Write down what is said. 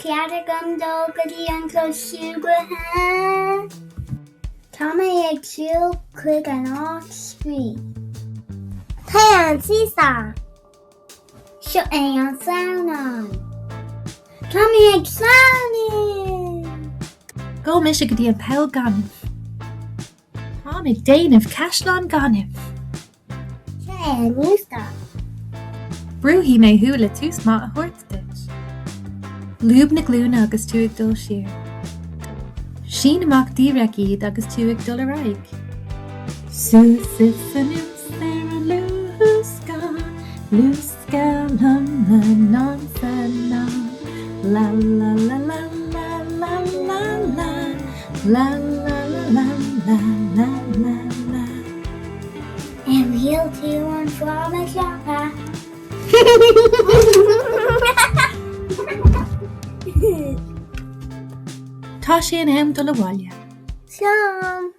ceadar gom dó go dtí an clós Súgartha. Tá mé ag siúl chuig an áit spraoi. Tá an sísa. Seo é an saonáin. Tá mé ag saonaí. Go mis go dtí an peil ganibh. Tá ag déanamh caisleán ganibh. Sé é an ústa. Brúhí mé thuúla tús má a thuirt duit. Lúb na glúna agus tú ag dul siar. Sin amach díreach iad agus tú ag dul araig. Sús is an ús ar an lúsca, lúsca lum na non sa ná. La la la la la la la la, la la la la la la la la. En heel tú an fáma seapa. Tá sé an am dul a bhaile. Sean.